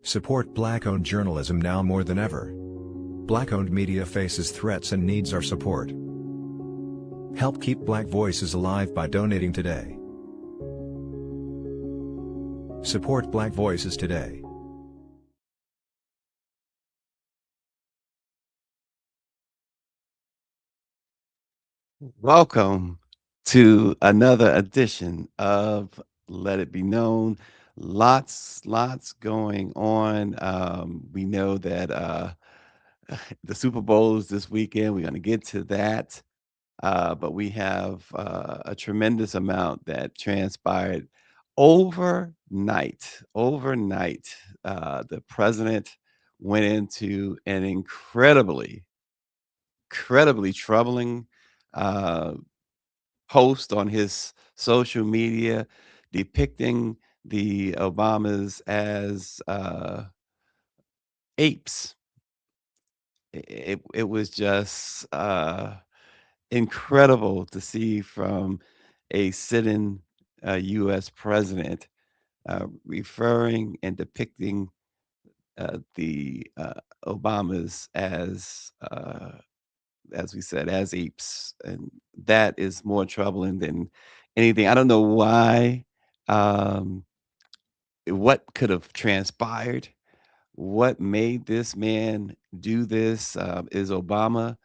Support Black-owned journalism now more than ever. Black-owned media faces threats and needs our support. Help keep Black voices alive by donating today. Support Black voices today. Welcome to another edition of Let It Be Known. Lots going on. We know that the Super Bowl is this weekend. We're going to get to that. But we have a tremendous amount that transpired overnight. Overnight, the president went into an incredibly troubling uh, post on his social media depicting the Obamas as apes. It was just incredible to see from a sitting U.S. president referring and depicting the Obamas as we said, as apes, and that is more troubling than anything. I don't know why, um, what could have transpired, what made this man do this? Is Obama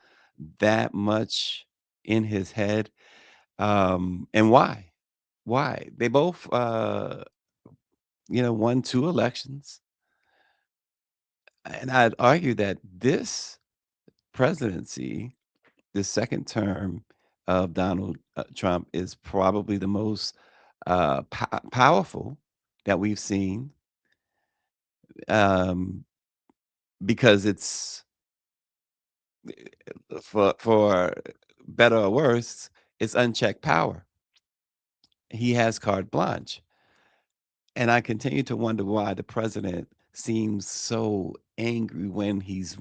that much in his head? And why? Why? They both, won 2 elections, and I'd argue that this presidency, the second term of Donald Trump is probably the most powerful that we've seen, um, because it's for better or worse, it's unchecked power. He has carte blanche, and I continue to wonder why the president seems so angry when he's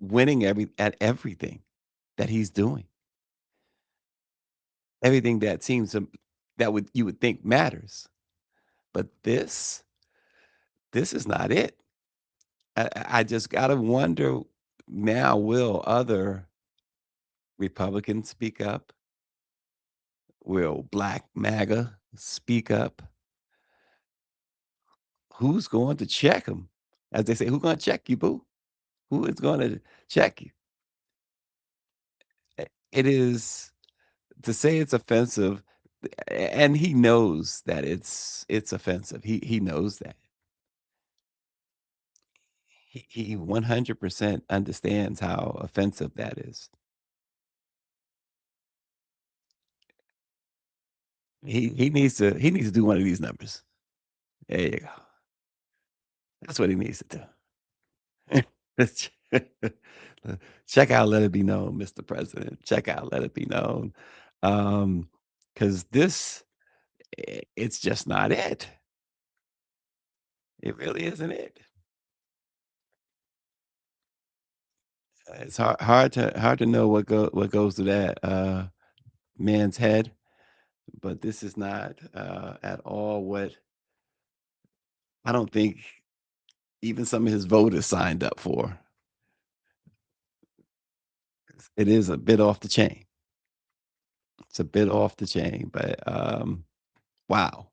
winning at everything that he's doing, everything that seems to that would you would think matters. But this is not it. I just gotta wonder now, will other Republicans speak up? Will Black MAGA speak up? Who's going to check them? As they say, "Who's gonna check you, boo? Who is gonna check you?" It is to say it's offensive, and he knows that it's offensive. He knows that. He 100% understands how offensive that is. He needs to do one of these numbers. There you go. That's what he needs to do. Check out Let It Be Known, Mr. President. Check out Let It Be Known. Because this, it's just not it. It really isn't it. It's hard to know what goes through that man's head, but this is not at all what I don't think even some of his voters signed up for. It is a bit off the chain. It's a bit off the chain, but wow.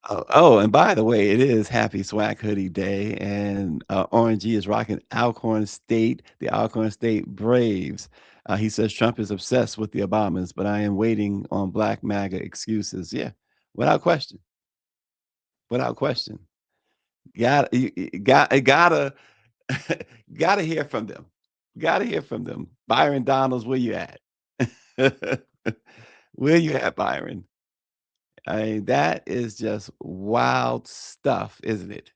Oh, and by the way, it is Happy Swag Hoodie Day, and RNG is rocking Alcorn State, the Alcorn State Braves. He says Trump is obsessed with the Obamas, but I am waiting on Black MAGA excuses. Yeah, without question, without question. Gotta gotta hear from them. Gotta hear from them. Byron Donalds, where you at? Where you at, Byron? I mean, that is just wild stuff, isn't it?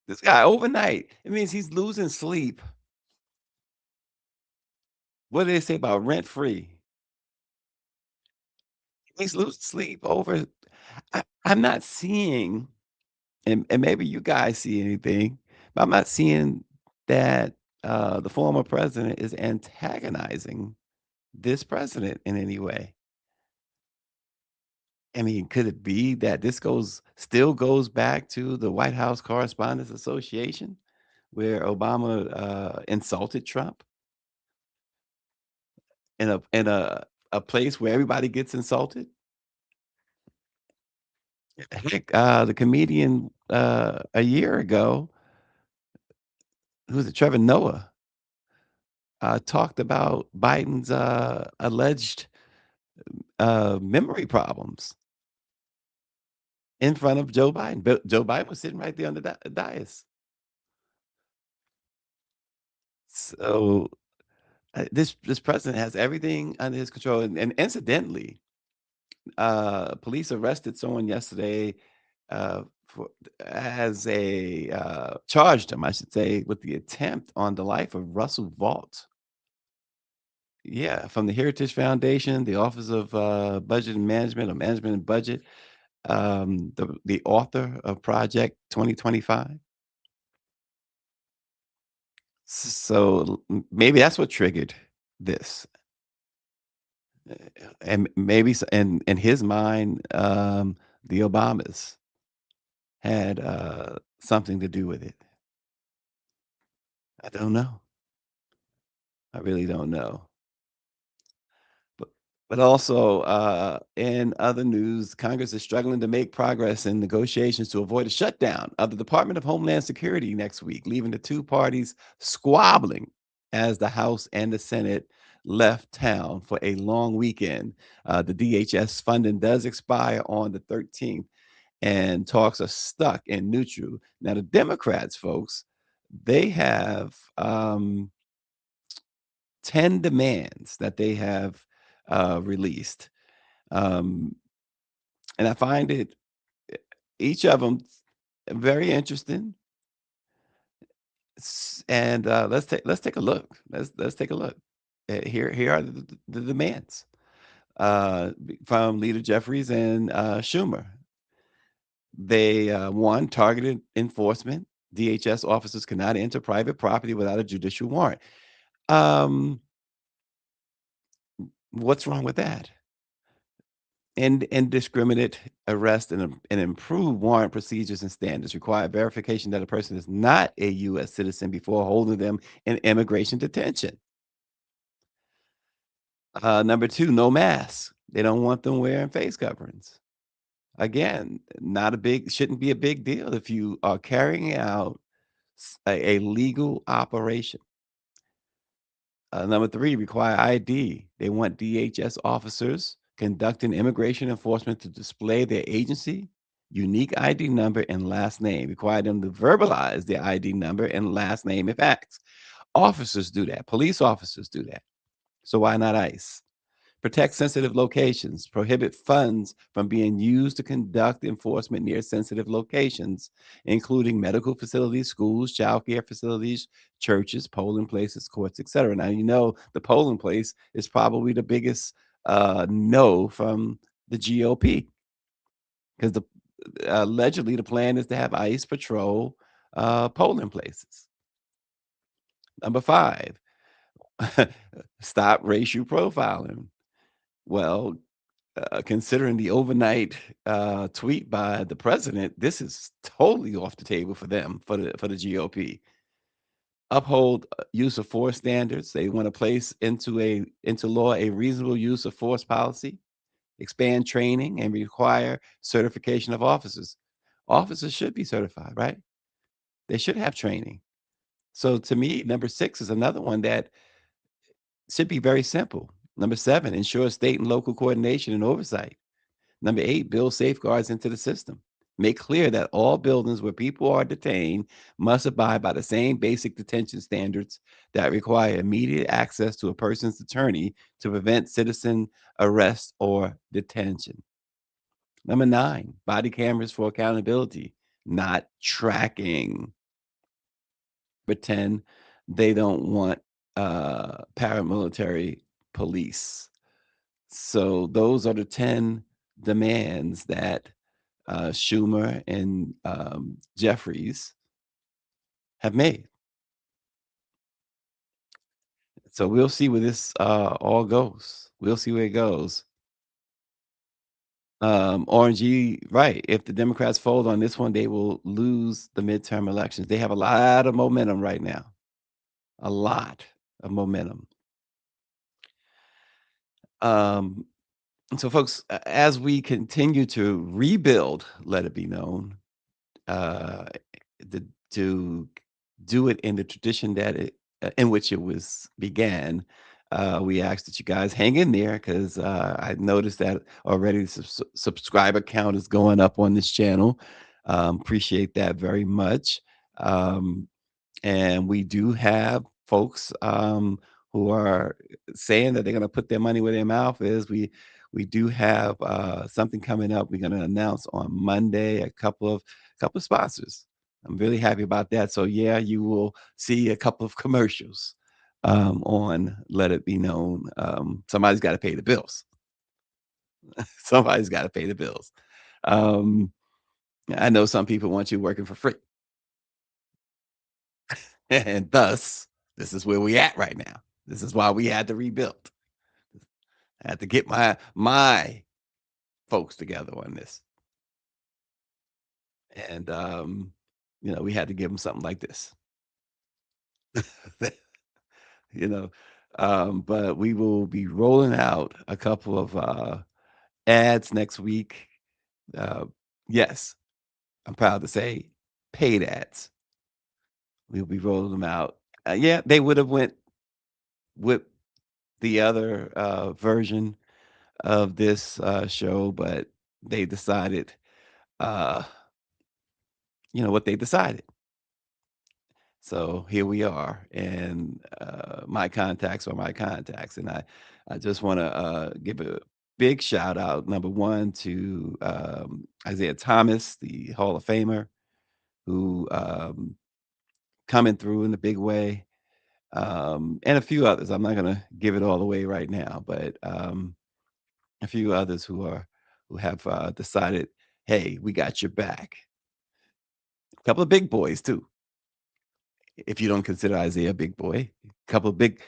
This guy overnight, it means he's losing sleep. What do they say about rent free? He's losing sleep over. I'm not seeing, and maybe you guys see anything, but I'm not seeing that the former president is antagonizing this president in any way. I mean, could it be that this goes still goes back to the White House Correspondents Association, where Obama, insulted Trump in a place where everybody gets insulted? Heck, the comedian, a year ago, who's it, Trevor Noah, talked about Biden's, alleged, memory problems in front of Joe Biden. But Joe Biden was sitting right there on the dais. So, this president has everything under his control, and incidentally, police arrested someone yesterday, for as a, charged him, I should say, with the attempt on the life of Russell Vaught. Yeah, from the Heritage Foundation, the Office of, Budget and Management, or Management and Budget, the author of Project 2025. So, maybe that's what triggered this. And maybe in his mind, the Obamas had, something to do with it. I don't know. I really don't know. But also, in other news, Congress is struggling to make progress in negotiations to avoid a shutdown of the Department of Homeland Security next week, leaving the two parties squabbling as the House and the Senate left town for a long weekend. The DHS funding does expire on the 13th, and talks are stuck in neutral. Now, the Democrats, folks, they have 10 demands that they have released. Um, and I find it each of them very interesting. And let's take a look. Let's take a look. Here are the demands from Leader Jeffries and Schumer. They one, targeted enforcement. DHS officers cannot enter private property without a judicial warrant. Um, what's wrong with that? And indiscriminate arrest and improve warrant procedures and standards require verification that a person is not a U.S. citizen before holding them in immigration detention. Number two, no masks. They don't want them wearing face coverings. Again, not a big, shouldn't be a big deal if you are carrying out a legal operation. Number three, require ID. They want DHS officers conducting immigration enforcement to display their agency, unique ID number, and last name. Require them to verbalize their ID number and last name if asked. Officers do that. Police officers do that. So why not ICE? Protect sensitive locations, prohibit funds from being used to conduct enforcement near sensitive locations, including medical facilities, schools, child care facilities, churches, polling places, courts, etc. Now, you know, the polling place is probably the biggest no from the GOP because allegedly the plan is to have ICE patrol polling places. Number five, stop racial profiling. Well, considering the overnight tweet by the president, this is totally off the table for them, for the GOP. Uphold use of force standards. They want to place into law a reasonable use of force policy. Expand training and require certification of officers. Officers should be certified, right? They should have training. So to me, number six is another one that should be very simple. Number seven, ensure state and local coordination and oversight. Number eight, build safeguards into the system. Make clear that all buildings where people are detained must abide by the same basic detention standards that require immediate access to a person's attorney to prevent citizen arrest or detention. Number nine, body cameras for accountability, not tracking. Pretend they don't want paramilitary police. So those are the 10 demands that Schumer and Jeffries have made. So we'll see where this all goes. We'll see where it goes. Orangey, right. If the Democrats fold on this one, they will lose the midterm elections. They have a lot of momentum right now. A lot of momentum. Um, and so, folks, as we continue to rebuild, let it be known, uh, to do it in the tradition that in which it was began. We ask that you guys hang in there because I noticed that already the subscriber count is going up on this channel. Appreciate that very much. Um, and we do have folks who are saying that they're going to put their money where their mouth is. We do have something coming up. We're going to announce on Monday a couple of sponsors. I'm really happy about that. So yeah, you will see a couple of commercials on Let It Be Known. Somebody's got to pay the bills. Somebody's got to pay the bills. Um, I know some people want you working for free. And thus, this is where we at right now. This is why we had to rebuild. I had to get my folks together on this. And we had to give them something like this. you know. But we will be rolling out a couple of ads next week. Uh, yes, I'm proud to say paid ads. We'll be rolling them out. Yeah, they would have went with the other version of this show, but they decided, uh, what they decided. So here we are, and my contacts are my contacts, and I just want to give a big shout out. Number one to Isaiah Thomas, the Hall of Famer, who coming through in a big way, and a few others. I'm not going to give it all away right now, but a few others who have decided, hey, we got your back. A couple of big boys too, if you don't consider Isaiah a big boy. A couple of big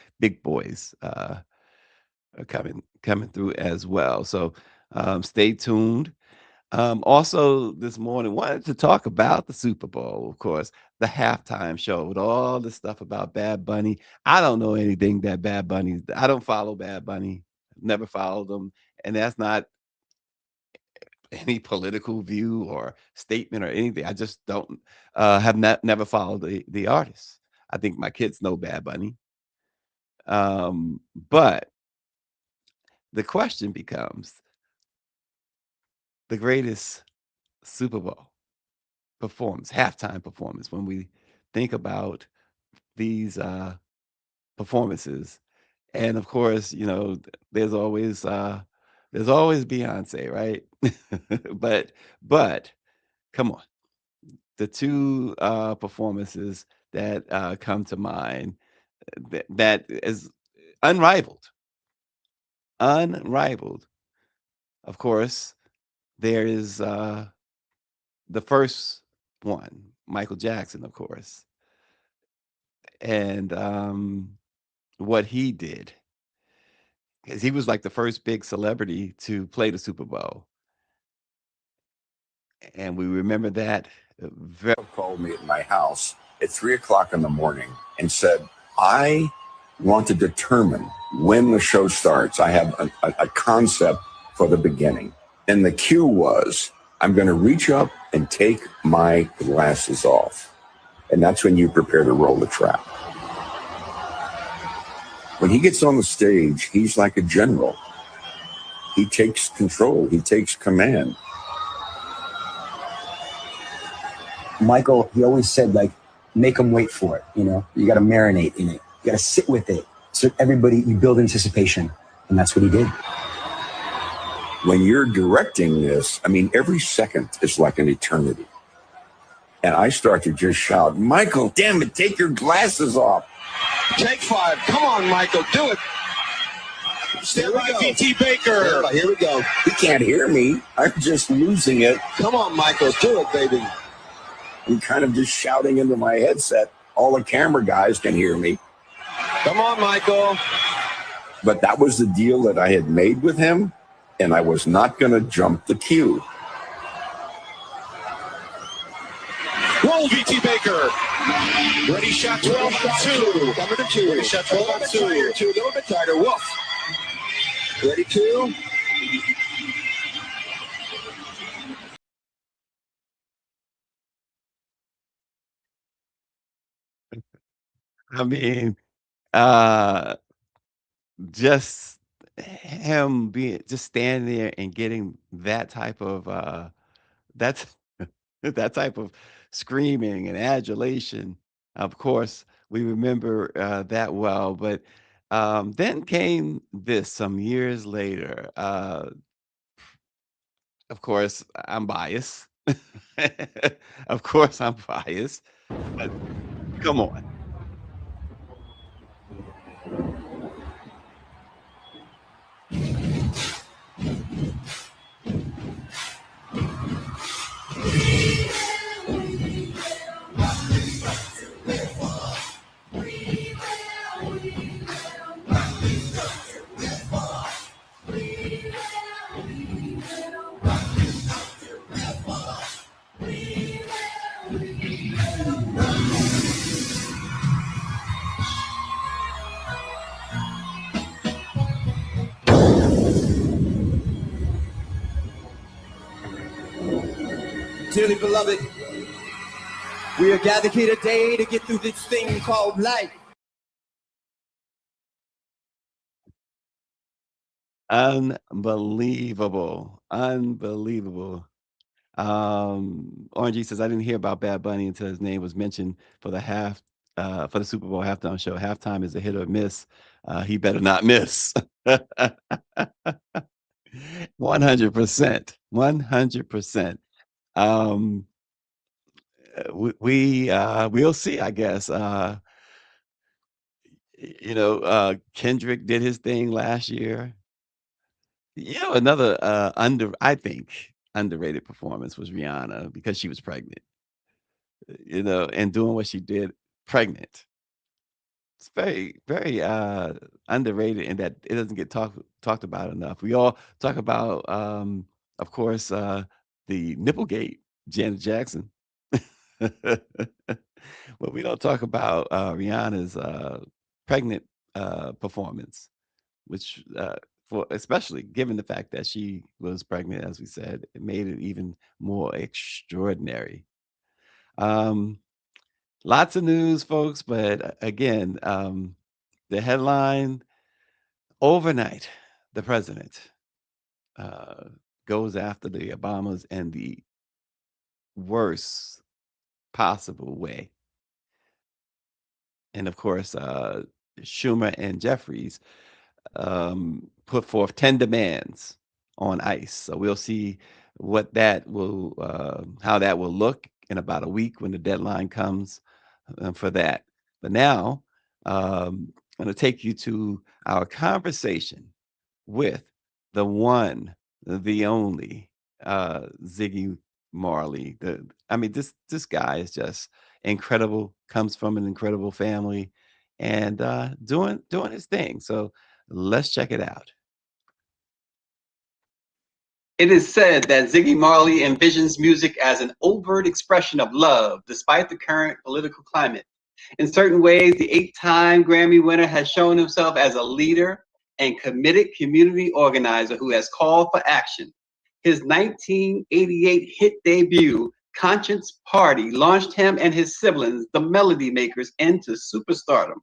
boys are coming through as well. So stay tuned. Also, this morning, wanted to talk about the Super Bowl, of course, the halftime show with all the stuff about Bad Bunny. I don't know anything that Bad Bunny. I don't follow Bad Bunny. Never followed them, and that's not any political view or statement or anything. I just don't have not never followed the artist. I think my kids know Bad Bunny. But the question becomes the greatest Super Bowl performance, halftime performance. When we think about these performances, and of course, there's always Beyonce, right? but but come on, the two performances that come to mind that is unrivaled, unrivaled. Of course, there is the first one, Michael Jackson, of course, and what he did, because he was like the first big celebrity to play the Super Bowl, and we remember that very. Called me at my house at 3 o'clock in the morning and said, I want to determine when the show starts. I have a concept for the beginning. And the cue was, I'm going to reach up and take my glasses off. And that's when you prepare to roll the trap. When he gets on the stage, he's like a general. He takes control. He takes command. Michael, he always said, like, make them wait for it. You got to marinate in it. You got to sit with it. So you build anticipation. And that's what he did. When you're directing this, every second is like an eternity. And I start to just shout, Michael, damn it, take your glasses off. Take 5. Come on, Michael, do it. Stand by P.T. Baker. Here we go. He can't hear me. I'm just losing it. Come on, Michael, do it, baby. I'm kind of just shouting into my headset. All the camera guys can hear me. Come on, Michael. But that was the deal that I had made with him. and I was not going to jump the queue. Roll, VT Baker. Ready, shot 12 on 2. Coming to 2. Ready, shot 12 on 2. A little bit tighter. Woof. Ready, 2. I mean, just him being just standing there and getting that type of that's that type of screaming and adulation. Of course, we remember that well, but then came this some years later. Of course, I'm biased. Of course, I'm biased. But come on. Dearly beloved, we are gathered here today to get through this thing called life. Unbelievable. Unbelievable. Orange says, I didn't hear about Bad Bunny until his name was mentioned for the Super Bowl halftime show. Halftime is a hit or miss. He better not miss. 100%. 100%. Um, we'll see, I guess. Kendrick did his thing last year. Another I think underrated performance was Rihanna because she was pregnant, and doing what she did pregnant. It's very, very underrated in that it doesn't get talked about enough. We all talk about, of course, the Nipplegate, Janet Jackson. But we don't talk about Rihanna's pregnant performance, which for especially given the fact that she was pregnant, as we said, it made it even more extraordinary. Um, Lots of news, folks, but again, the headline overnight, the president uh, goes after the Obamas in the worst possible way. And of course, Schumer and Jeffries put forth 10 demands on ICE. So we'll see how that will look in about a week when the deadline comes for that. But now I'm going to take you to our conversation with the one, the only Ziggy Marley. This guy is just incredible. Comes from an incredible family, and doing his thing. So let's check it out. It is said that Ziggy Marley envisions music as an overt expression of love, despite the current political climate. In certain ways, the 8-time Grammy winner has shown himself as a leader and committed community organizer who has called for action. His 1988 hit debut, Conscience Party, launched him and his siblings, the Melody Makers, into superstardom.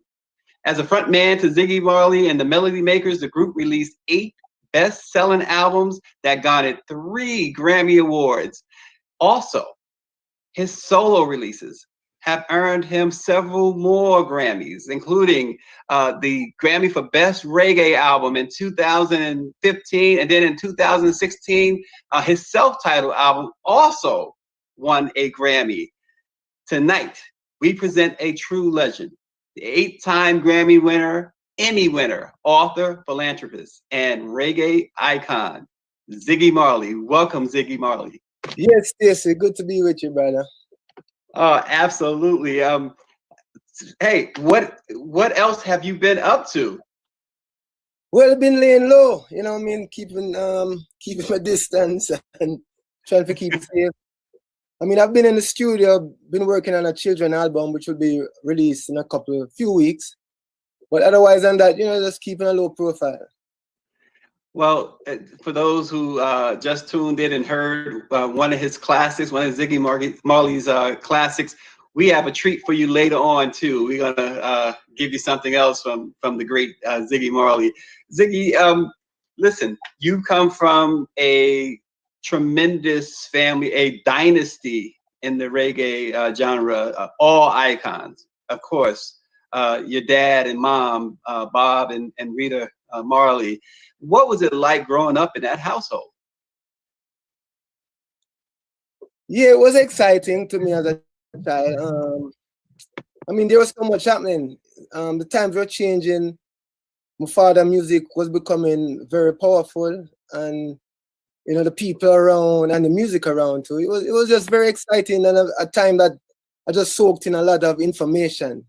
As a frontman to Ziggy Marley and the Melody Makers, the group released 8 best-selling albums that garnered 3 Grammy Awards. Also, his solo releases have earned him several more Grammys, including the Grammy for Best Reggae Album in 2015, and then in 2016, his self-titled album also won a Grammy. Tonight, we present a true legend, the 8-time Grammy winner, Emmy winner, author, philanthropist, and reggae icon, Ziggy Marley. Welcome, Ziggy Marley. Yes, good to be with you, brother. Oh, absolutely. Hey, what else have you been up to? Well, I've been laying low, you know what I mean, keeping my distance and trying to keep it safe. I mean, I've been in the studio, been working on a children album, which will be released in few weeks. But otherwise than that, you know, just keeping a low profile. Well, for those who just tuned in and heard one of his classics, one of Ziggy Marley's classics, we have a treat for you later on too. We're gonna give you something else from the great Ziggy Marley. Ziggy, listen, you come from a tremendous family, a dynasty in the reggae genre, all icons, of course. Your dad and mom, Bob and Rita Marley. What was it like growing up in that household? Yeah, it was exciting to me as a child. I mean, there was so much happening. The times were changing. My father's music was becoming very powerful, and you know, the people around and the music around too. It was just very exciting, and a time that I just soaked in a lot of information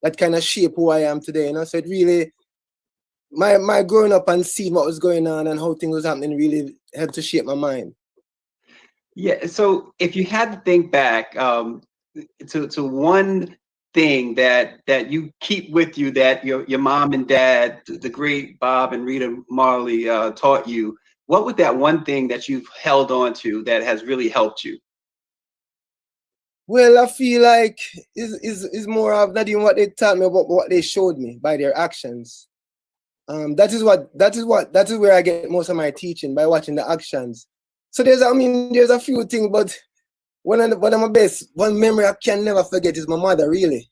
that kind of shaped who I am today. You know, so it really, my growing up and seeing what was going on and how things was happening really helped to shape my mind. Yeah. So if you had to think back to one thing that you keep with you that your mom and dad, the great Bob and Rita Marley, taught you, what would that one thing that you've held on to that has really helped you? Well, I feel like is more of not even what they taught me, but what they showed me by their actions. That is where I get most of my teaching, by watching the actions. So there's a few things, but one of my best, one memory I can never forget is my mother, really.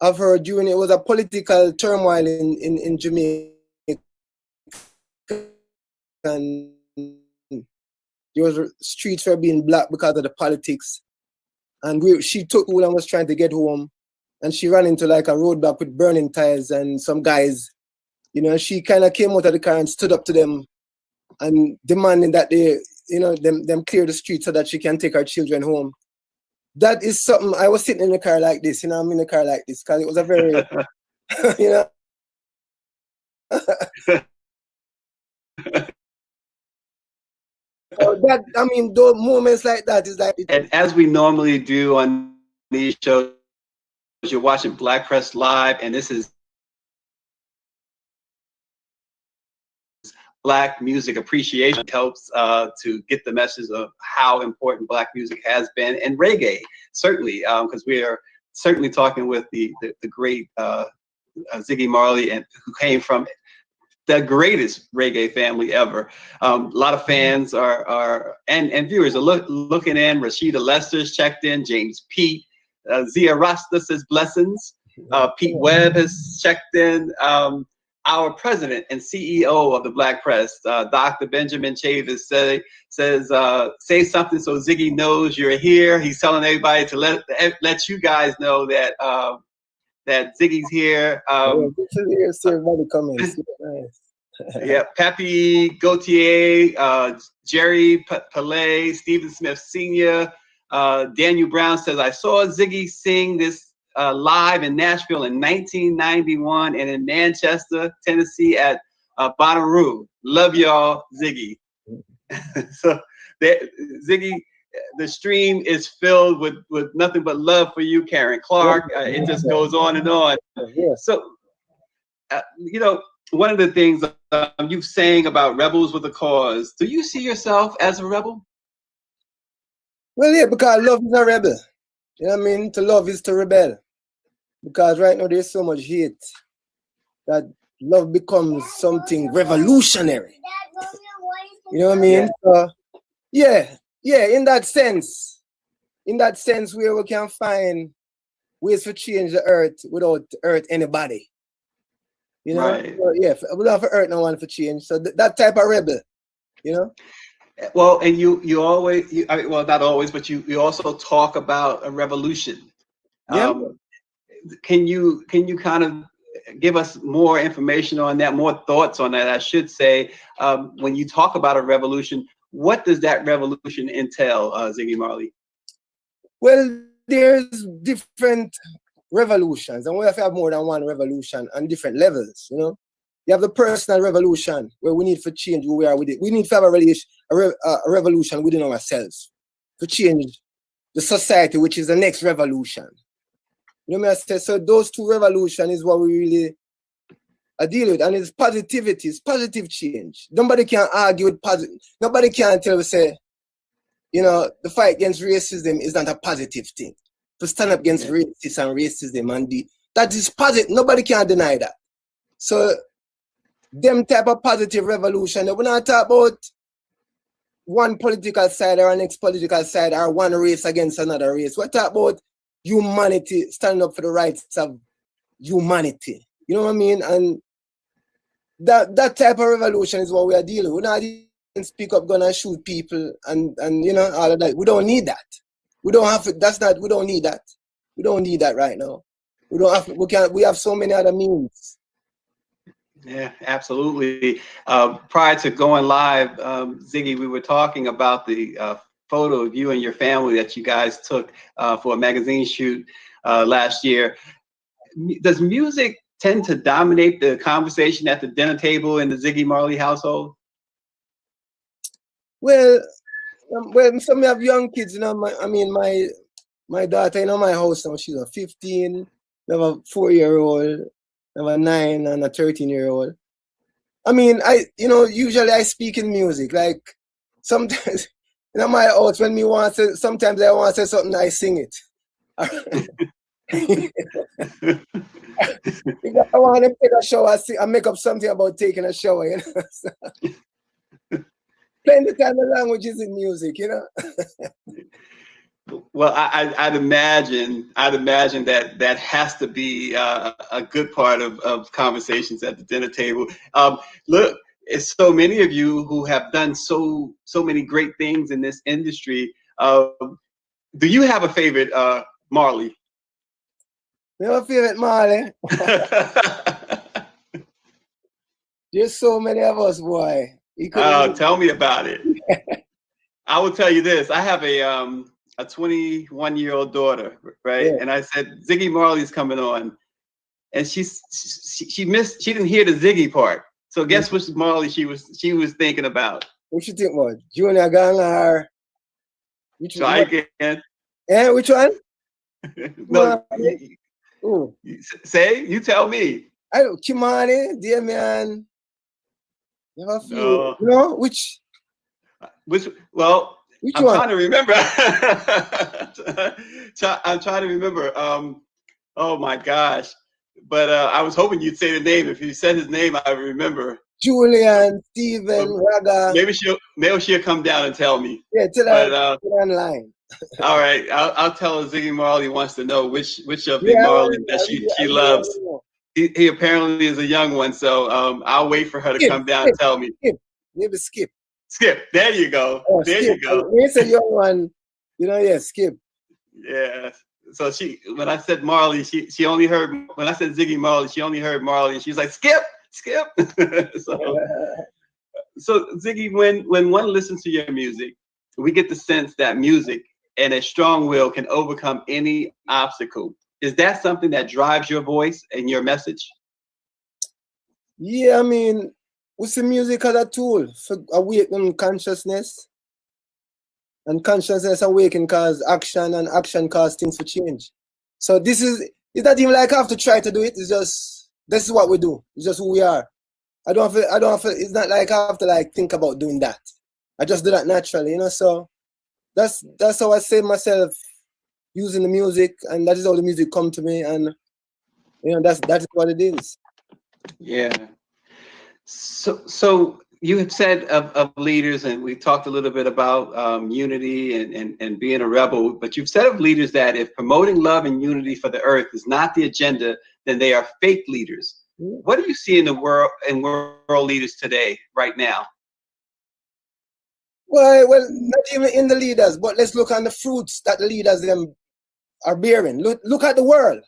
Of her during, it was a political turmoil in Jamaica, and there was streets were being blocked because of the politics. And she took who and was trying to get home, and she ran into like a roadblock with burning tires and some guys, you know, she kind of came out of the car and stood up to them and demanding that they, you know, them clear the street so that she can take her children home. That is something. I was sitting in the car like this, you know, I'm in the car like this because it was a very, you know. That, I mean, those moments like that is like. And as we normally do on these shows, you're watching Black Press Live, and this is Black music appreciation. Helps to get the message of how important Black music has been, and reggae, certainly, because we are certainly talking with the great Ziggy Marley, and who came from the greatest reggae family ever. A lot of fans and viewers are looking in. Rashida Lester's checked in. James Pete, Zia Rasta says blessings. Pete Webb has checked in. Our president and CEO of the Black Press, Dr. Benjamin Chavis, says say something so Ziggy knows you're here. He's telling everybody to let you guys know that that Ziggy's here. Everybody coming. Yeah, Pappy Gautier, Jerry Palais, Stephen Smith Sr., Daniel Brown says, I saw Ziggy sing this live in Nashville in 1991 and in Manchester, Tennessee at Bonnaroo. Love y'all, Ziggy. So Ziggy, the stream is filled with nothing but love for you, Karen Clark. It just goes on and on. So, you know, one of the things you saying about rebels with a cause, do you see yourself as a rebel? Well, yeah, because love is a rebel. You know what I mean? To love is to rebel. Because right now there's so much hate that love becomes something revolutionary. You know what I mean? Yeah, in that sense where we can find ways to change the earth without hurt anybody. You know? Right. So, yeah, we don't have to hurt no one for change. So that type of rebel, you know? Well, and you always, well, not always, but you also talk about a revolution. Yeah. Can you kind of give us more information on that, more thoughts on that, I should say? When you talk about a revolution, what does that revolution entail, Ziggy Marley? Well, there's different revolutions, and we have to have more than one revolution on different levels, you know? You have the personal revolution where we need to change who we are with it. We need to have a revolution within ourselves to change the society, which is the next revolution. You know what I say? So those two revolutions is what we really deal with, and it's positivity, it's positive change. Nobody can argue with positive. Nobody can tell us, say, you know, the fight against racism is not a positive thing. To stand up against racism and that is positive. Nobody can deny that. So them type of positive revolution, we're not talking about one political side or an next political side or one race against another race. We're talking about humanity, standing up for the rights of humanity. You know what I mean? And that type of revolution is what we are dealing with. We're not even speak up, gonna shoot people and you know, all of that. We don't need that. We don't have to, we don't need that. We don't need that right now. We don't have we have so many other means. Yeah, absolutely. Prior to going live, Ziggy, we were talking about the photo of you and your family that you guys took for a magazine shoot last year. Does music tend to dominate the conversation at the dinner table in the Ziggy Marley household? Well, some have young kids, you know. My daughter, you know, my house now, she's a 15, I have a 4-year-old, I have a 9 and a 13-year-old. I mean, usually I speak in music. Like sometimes, you know, my house, when me want to, sometimes I want to say something, I sing it. Because I want to take a shower, I make up something about taking a shower, you know. So, playing the kind of languages in music, you know. Well, I'd imagine that has to be a good part of conversations at the dinner table. Look, it's so many of you who have done so many great things in this industry. Do you have a favorite Marley? You have a favorite Marley? There's so many of us, boy. Tell me about it. I will tell you this. I have a 21-year-old daughter, right? Yeah. And I said, Ziggy Marley's coming on. And she didn't hear the Ziggy part. So guess which Marley she was thinking about? What you think about? Junior Gang or try again. Yeah, which one? No, say, you tell me. I don't Kimani, dear man. You have a few. You know, which well, which I'm one? trying to remember. I'm trying to remember. Oh my gosh. But I was hoping you'd say the name. If you said his name, I would remember. Julian, Steven, Raga. Maybe she'll come down and tell me. Yeah, tell her online. All right, I'll tell her Ziggy Marley wants to know which of the Marley that she loves. He apparently is a young one, so I'll wait for her to come down and tell me. Maybe Skip. Skip. There you go. Oh, there Skip. You go. When it's a young one, you know, yeah, Skip. Yeah. So when I said Marley, she only heard, when I said Ziggy Marley, she only heard Marley, and she's like, Skip. So Ziggy, when one listens to your music, we get the sense that music and a strong will can overcome any obstacle. Is that something that drives your voice and your message? Yeah, I mean, we see music as a tool for awakening consciousness. And consciousness awaken cause action, and action cause things to change. So it's not even like I have to try to do it. It's just, this is what we do. It's just who we are. I don't have to, it's not like I have to like think about doing that. I just do that naturally, you know. So that's how I save myself using the music, and that is how the music come to me, and you know, that is what it is. Yeah. So you have said of leaders, and we talked a little bit about unity and being a rebel, but you've said of leaders that if promoting love and unity for the earth is not the agenda, then they are fake leaders. What do you see in the world leaders today, right now? Well, not even in the leaders, but let's look on the fruits that the leaders them are bearing. Look at the world,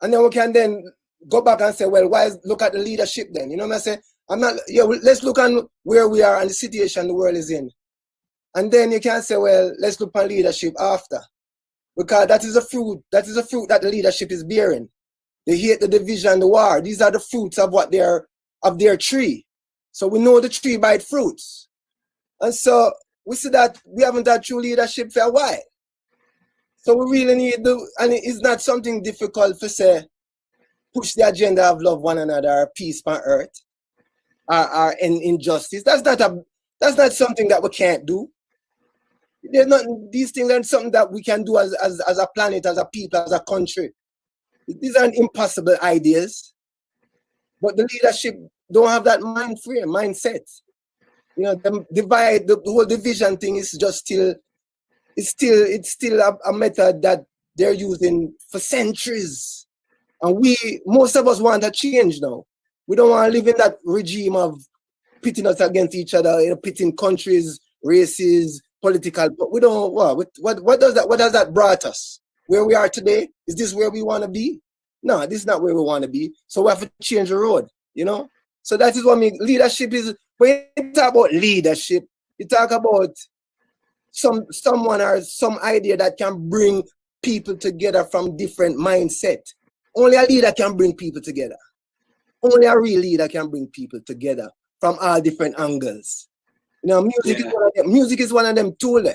and then we can then go back and say, well, look at the leadership then? You know what I'm saying? Let's look on where we are and the situation the world is in, and then you can say, well, let's look at leadership after, because that is a fruit. That is a fruit that the leadership is bearing. The hate, the division, the war. These are the fruits of what they're of their tree. So we know the tree by its fruits. And so we see that we haven't had true leadership for a while. So we really need and it's not something difficult to say, push the agenda of love one another, or peace on earth, or injustice. That's not something that we can't do. There's not, these things are something that we can do as a planet, as a people, as a country. These aren't impossible ideas. But the leadership don't have that mindset. You know, the whole division thing is just still, it's still a method that they're using for centuries. And most of us want a change now. We don't want to live in that regime of pitting us against each other, you know, pitting countries, races, political. But we don't. What does that brought us? Where we are today? Is this where we want to be? No, this is not where we want to be. So we have to change the road. You know. So that is what I mean. Leadership is. When you talk about leadership, you talk about someone or some idea that can bring people together from different mindset. Only a leader can bring people together. Only a real leader can bring people together from all different angles. You know, music is one of them tools.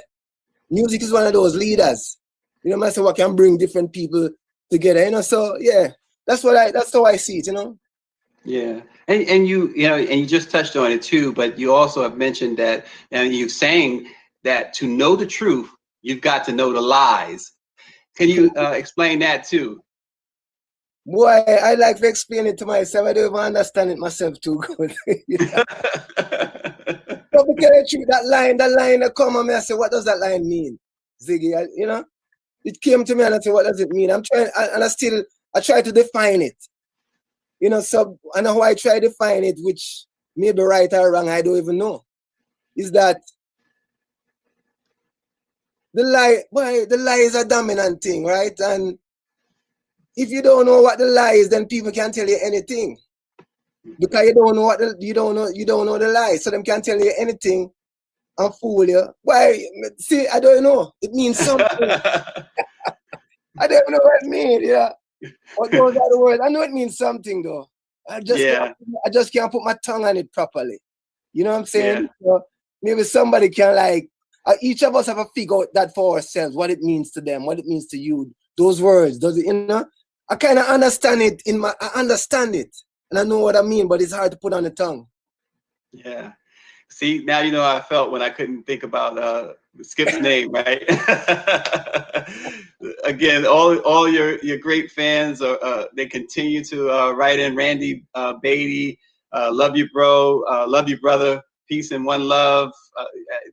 Music is one of those leaders. You know, I say what can bring different people together. You know, so yeah, that's how I see it. You know. Yeah, and you just touched on it too, but you also have mentioned that, and you're saying that to know the truth, you've got to know the lies. Can you explain that too? Boy, I like to explain it to myself. I don't even understand it myself too good. But because that line that come on me, I say, what does that line mean? Ziggy, you know? It came to me and I said, what does it mean? I'm trying, and I try to define it. You know, so I know how I try to define it, which may be right or wrong, I don't even know. Is that the lie is a dominant thing, right? And if you don't know what the lie is, then people can tell you anything. Because you don't know the lie. So them can tell you anything and fool you. Why? See, I don't know. It means something. I don't know what it means, yeah. But those are the words. I know it means something though. I just can't put my tongue on it properly. You know what I'm saying? Yeah. So maybe somebody can each of us have to figure out that for ourselves, what it means to them, what it means to you. Those words, does it, you know? I kind of understand it I understand it. And I know what I mean, but it's hard to put on the tongue. Yeah. See, now you know how I felt when I couldn't think about Skip's name, right? Again, all your great fans they continue to write in. Randy Beatty, love you, bro. Love you, brother. Peace and one love.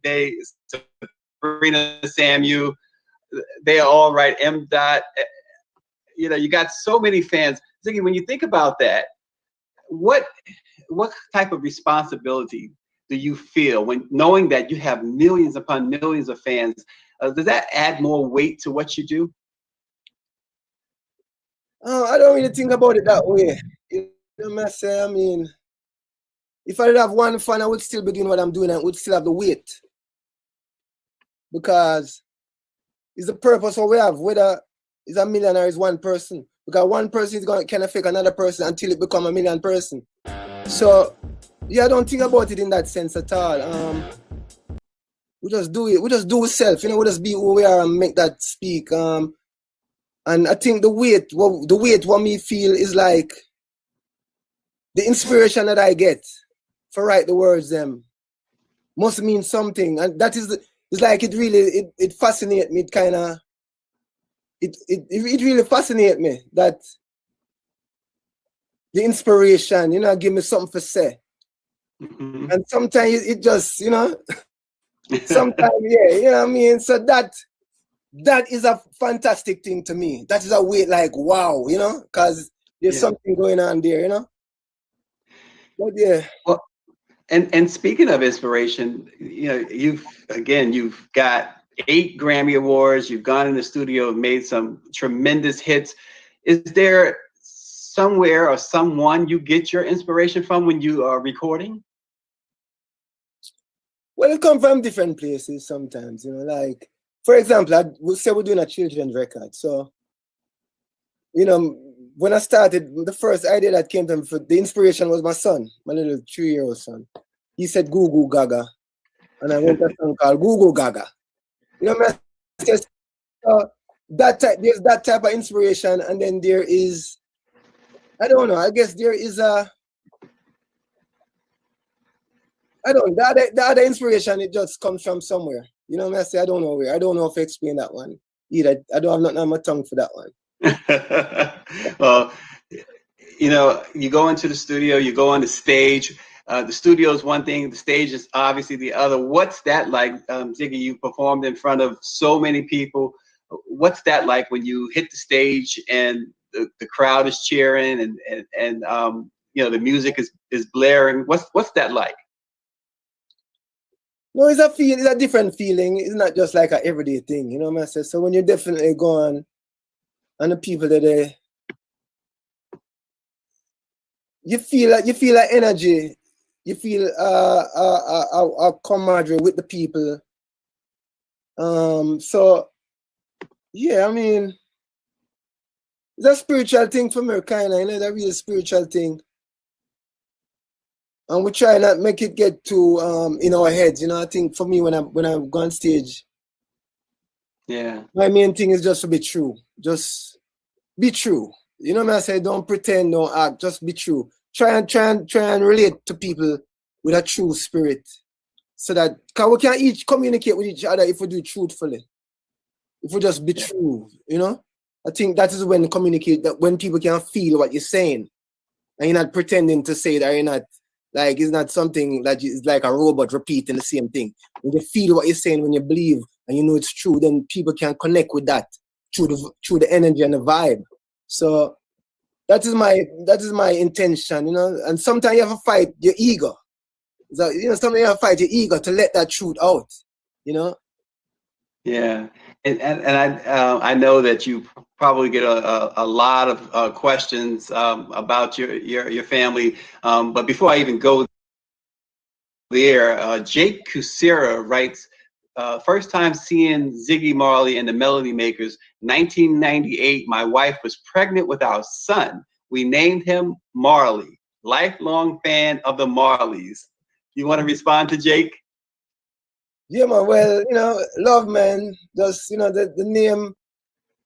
Sabrina Samu, they are all right. M. Dot. You know, you got so many fans. Ziggy, when you think about that, what type of responsibility do you feel when knowing that you have millions upon millions of fans? Does that add more weight to what you do? I don't really think about it that way. You know what I say? I mean, if I did have one fan, I would still be doing what I'm doing and would still have the weight. Because it's the purpose what we have, whether it's a million or it's one person. Because one person is going to kind of affect another person until it become a million person. So, yeah, I don't think about it in that sense at all. We just do it. We just do self, you know. We just be who we are and make that speak. And I think the weight what me feel is like the inspiration that I get for write the words them must mean something, and that is it's like it really it fascinates me. It kind of it really fascinates me that the inspiration, you know, give me something to say. Mm-hmm. And sometimes it just, you know, sometimes, yeah, you know what I mean? So that is a fantastic thing to me. That is a way like, wow, you know, because there's something going on there, you know? But yeah. Well, and speaking of inspiration, you know, you've got 8 Grammy Awards, you've gone in the studio and made some tremendous hits. Is there somewhere or someone you get your inspiration from when you are recording? Well, it comes from different places sometimes, you know, like, for example, we'll say we're doing a children's record. So, you know, when I started, the first idea that came to me, for the inspiration was my son, my little 3-year-old son. He said "Goo Goo Gaga," and I wrote a song called "Goo Goo Gaga." You know, man, there's that type of inspiration, and then there is, I don't know. I guess there is I don't. The other inspiration, it just comes from somewhere. You know, I say I don't know where. I don't know if I explain that one either. I don't have nothing on my tongue for that one. Well, you know, you go into the studio, you go on the stage. The studio is one thing, the stage is obviously the other. What's that like, Ziggy? You performed in front of so many people. What's that like when you hit the stage and the crowd is cheering and you know, the music is blaring? What's that like? No, it's a different feeling. It's not just like an everyday thing, you know what I say? So when you definitely go on and the people that you feel like energy, you feel a camaraderie with the people. So yeah, I mean, it's a spiritual thing for me, kind of, you know, it's a real spiritual thing. And we try not make it get too in our heads, you know. I think for me, when I go on stage, Yeah, my main thing is just to be true. Just be true. You know what I say? Don't pretend, don't act. Just be true. Try and relate to people with a true spirit, so that cause we can each communicate with each other if we do it truthfully. If we just be true, you know. I think that is when communicate, that when people can feel what you're saying, and you're not pretending to say that, you're not like, it's not something that is like a robot repeating the same thing. When you feel what you're saying, when you believe and you know it's true, then people can connect with that through the energy and the vibe. So that is my intention, you know. And sometimes you have to fight your ego. So, you know, sometimes you have to fight your ego to let that truth out, you know. yeah, and I know that you probably get a lot of questions about your family. But before I even go there, Jake Kusera writes, first time seeing Ziggy Marley and the Melody Makers, 1998. My wife was pregnant with our son. We named him Marley. Lifelong fan of the Marleys. You want to respond to Jake? Yeah, man. Well, you know, love, man. Just, you know, the name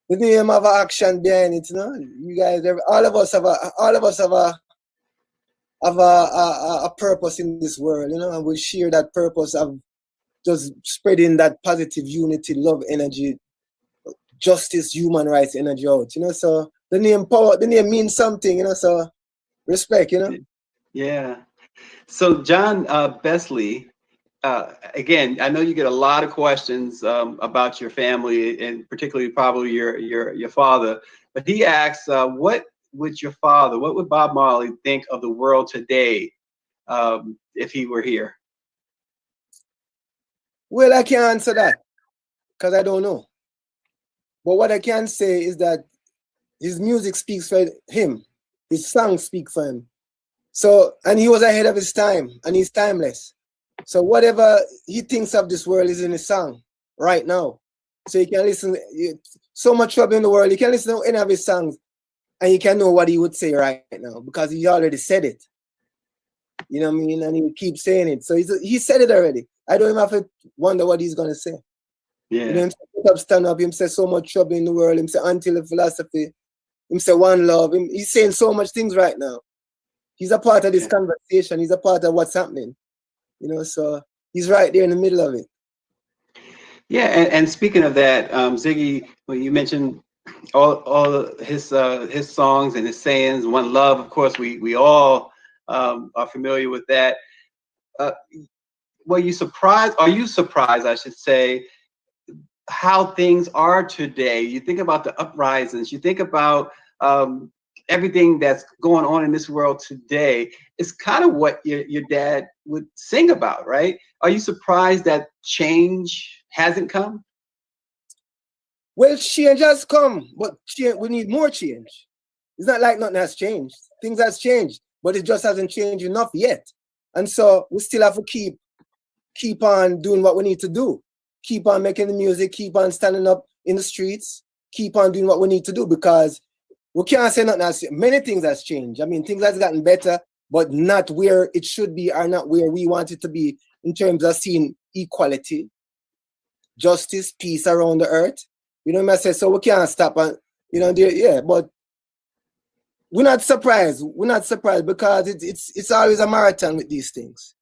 have an action behind it. You know, you guys, all of us have a purpose in this world. You know, and we share that purpose of just spreading that positive unity, love, energy, justice, human rights energy out. You know, so the name means something. You know, so respect. You know. Yeah. So John Besley, again, I know you get a lot of questions about your family, and particularly probably your father. But he asks, what would Bob Marley think of the world today if he were here? Well, I can't answer that because I don't know. But what I can say is that his music speaks for him. His songs speak for him. So, and he was ahead of his time, and he's timeless. So whatever he thinks of this world is in his song right now. So you can listen, so much trouble in the world, you can listen to any of his songs and you can know what he would say right now because he already said it. You know what I mean? And he would keep saying it. So he said it already. I don't even have to wonder what he's going to say. Yeah. You know, him say, stand up, him say so much trouble in the world, him say until the philosophy, him say one love. He's saying so much things right now. He's a part of this conversation. He's a part of what's happening. You know, so he's right there in the middle of it. Yeah, and speaking of that, Ziggy, when you mentioned all his songs and his sayings, "One Love," of course, we all are familiar with that. Were you surprised? Are you surprised, I should say, how things are today? You think about the uprisings. You think about everything that's going on in this world today. It's kind of what your dad would sing about, right? Are you surprised that change hasn't come? Well, change has come, but we need more change. It's not like nothing has changed. Things has changed, but it just hasn't changed enough yet. And so we still have to keep on doing what we need to do. Keep on making the music, keep on standing up in the streets, keep on doing what we need to do, because we can't say nothing else. Many things has changed. I mean, things has gotten better, but not where it should be, or not where we want it to be in terms of seeing equality, justice, peace around the earth. You know what I say? So we can't stop and, you know, yeah, but we're not surprised. We're not surprised because it's always a marathon with these things.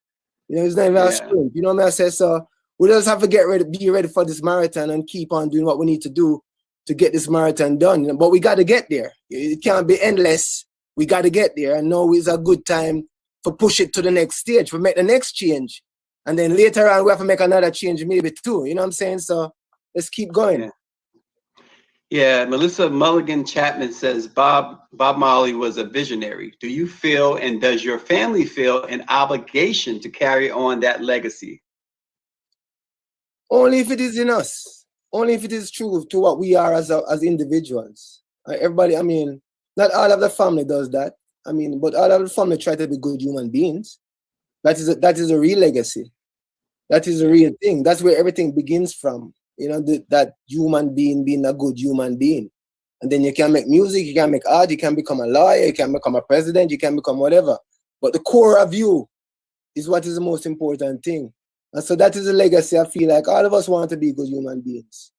You know, it's not even a sprint. You know what I say? So we just have to be ready for this marathon and keep on doing what we need to do to get this marathon done. But we got to get there. It can't be endless. We got to get there. And now is a good time to push it to the next stage, to make the next change. And then later on, we have to make another change maybe too. You know what I'm saying? So let's keep going. Yeah, Melissa Mulligan Chapman says Bob Marley was a visionary. Do you feel, and does your family feel, an obligation to carry on that legacy? Only if it is in us. Only if it is true to what we are as individuals. Everybody, I mean, not all of the family does that. I mean, but all of the family try to be good human beings. That is a real legacy. That is a real thing. That's where everything begins from. You know, that human being a good human being. And then you can make music, you can make art, you can become a lawyer, you can become a president, you can become whatever. But the core of you is what is the most important thing. And so that is a legacy. I feel like all of us want to be good human beings.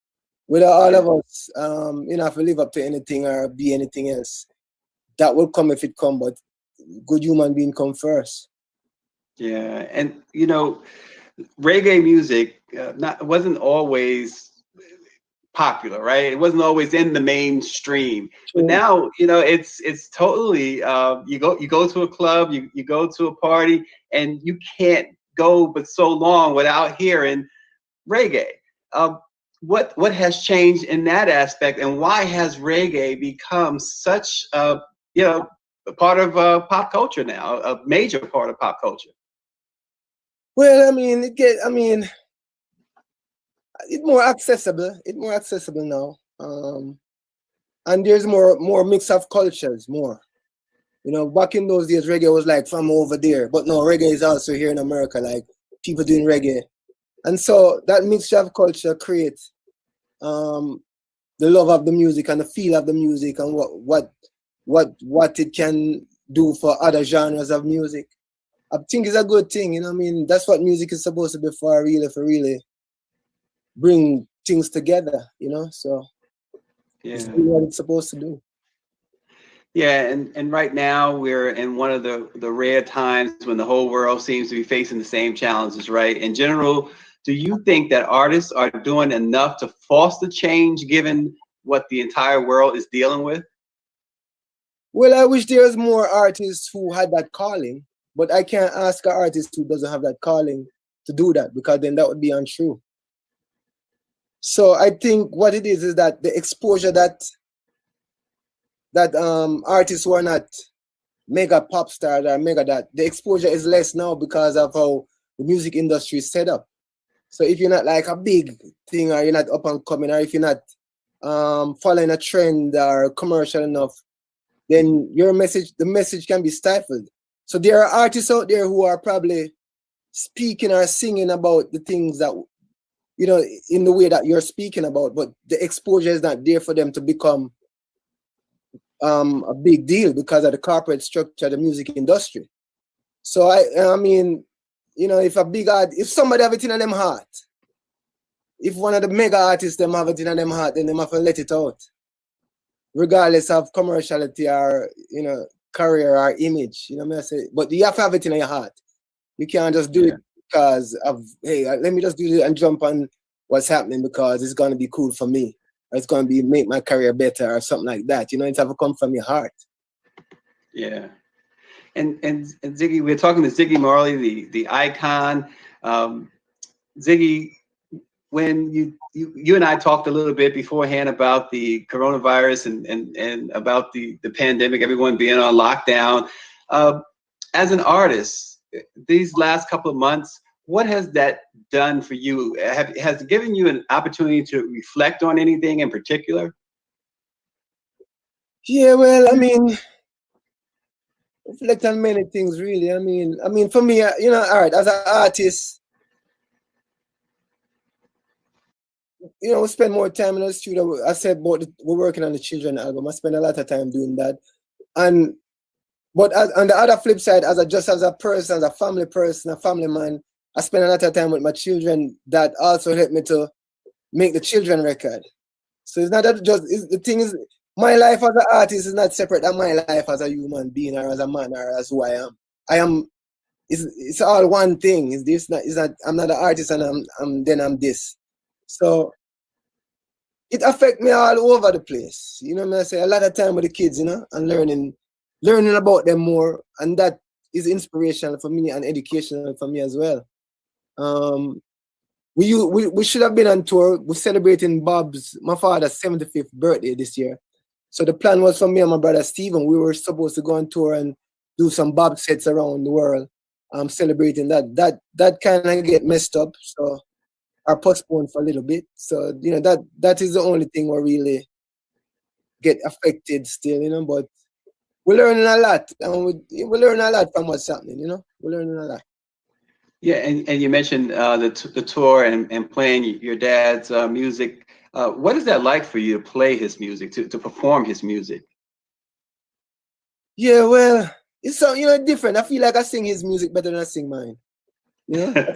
Whether all of us, you know, have to live up to anything or be anything else, that will come if it comes, but good human being come first. Yeah, and you know, reggae music wasn't always popular, right? It wasn't always in the mainstream. But now, you know, it's totally you go to a club, you go to a party, and you can't go but so long without hearing reggae. What has changed in that aspect, and why has reggae become such a part of pop culture now, a major part of pop culture? Well, I mean, it's more accessible. It's more accessible now. And there's more mix of cultures, more. You know, back in those days, reggae was like from over there. But no, reggae is also here in America, like people doing reggae. And so that mixture of culture creates the love of the music and the feel of the music and what it can do for other genres of music. I think it's a good thing, you know what I mean? That's what music is supposed to be for really bring things together, you know? So it's doing what it's supposed to do. Yeah, and right now we're in one of the rare times when the whole world seems to be facing the same challenges, right? In general, do you think that artists are doing enough to foster change given what the entire world is dealing with? Well, I wish there was more artists who had that calling, but I can't ask an artist who doesn't have that calling to do that, because then that would be untrue. So I think what it is that the exposure that artists who are not mega pop stars or mega that, the exposure is less now because of how the music industry is set up. So if you're not like a big thing, or you're not up and coming, or if you're not following a trend or commercial enough, then the message can be stifled. So there are artists out there who are probably speaking or singing about the things that, you know, in the way that you're speaking about, but the exposure is not there for them to become a big deal because of the corporate structure of the music industry. So I mean, you know, if somebody have it in them heart, if one of the mega artists them have it in them heart, then they have to let it out, regardless of commerciality or, you know, career or image. You know what I say? But you have to have it in your heart. You can't just do it because of, hey, let me just do it and jump on what's happening because it's gonna be cool for me. Or it's gonna make my career better or something like that. You know, it have to come from your heart. Yeah. And Ziggy, we're talking to Ziggy Marley, the icon. Ziggy, when you and I talked a little bit beforehand about the coronavirus and about the pandemic, everyone being on lockdown. As an artist, these last couple of months, what has that done for you? Has it given you an opportunity to reflect on anything in particular? Yeah, well, I mean, reflect on many things, really. I mean, for me, you know, all right, as an artist, you know, we spend more time in the studio. I said about we're working on the children album. I spend a lot of time doing that. And but on the other flip side, as a person, as a family person, a family man, I spend a lot of time with my children. That also helped me to make the children record. So it's not that the thing is, my life as an artist is not separate than my life as a human being or as a man or as who I am. It's all one thing. It's not I'm not an artist and I'm this. So it affects me all over the place. You know what I say? A lot of time with the kids, you know, and learning about them more. And that is inspirational for me and educational for me as well. We should have been on tour. We're celebrating my father's 75th birthday this year. So the plan was for me and my brother Steven. We were supposed to go on tour and do some Bob sets around the world, celebrating that. That kind of get messed up, so are postponed for a little bit. So you know that is the only thing where really get affected still, you know. But we're learning a lot, and we learn a lot from what's happening. You know, we're learning a lot. Yeah, and you mentioned the tour and playing your dad's music. What is that like for you to play his music, to perform his music? Yeah, well, it's so, you know, different. I feel like I sing his music better than I sing mine. You know?